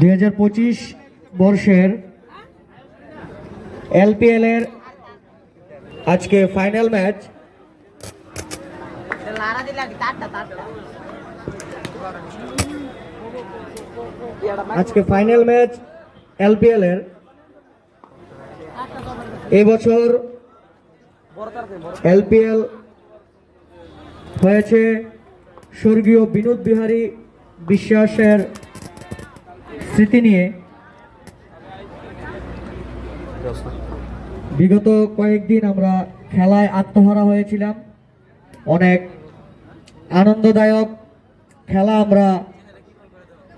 2025 বর্ষের এলপিএল এর আজকে ফাইনাল ম্যাচ। আজকে ফাইনাল ম্যাচ এলপিএল এর। এবছর এলপিএল হয়েছে স্বর্গীয় বিনোদ বিহারী বিশ্বাসের স্মৃতি নিয়ে। বিগত কয়েকদিন আমরা খেলায় আত্মহারা হয়েছিলাম, অনেক আনন্দদায়ক খেলা আমরা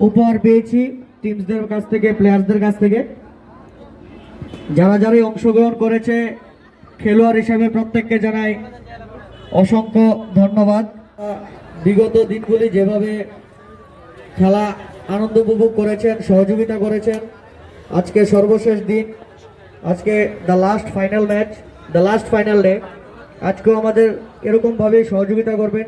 উপহার পেয়েছি টিমসদের কাছ থেকে, প্লেয়ারসদের কাছ থেকে। যারা যারাই অংশগ্রহণ করেছে খেলোয়াড় হিসেবে প্রত্যেককে জানাই অসংখ্য ধন্যবাদ। বিগত দিনগুলি যেভাবে খেলা আনন্দ উপভোগ করেছেন, সহযোগিতা করেছেন, আজকে সর্বশেষ দিন, আজকে the last final match, the last final day. আজকেও আমাদের এরকমভাবে সহযোগিতা করবেন।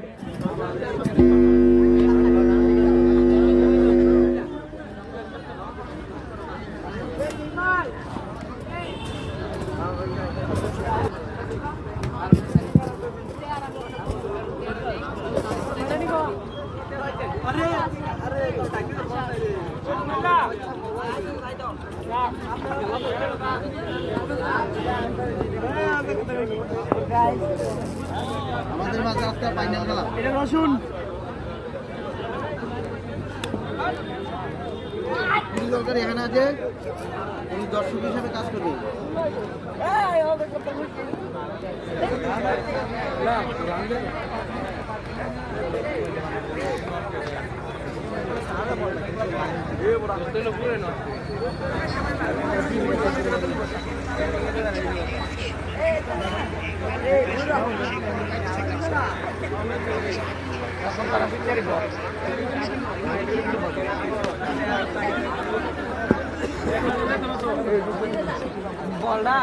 আমাদের মাঝে আজকে ফাইনাল খেলা, এটা রসুন দরকার এখানে আছে, উনি দর্শক হিসেবে কাজ করবে। বলটা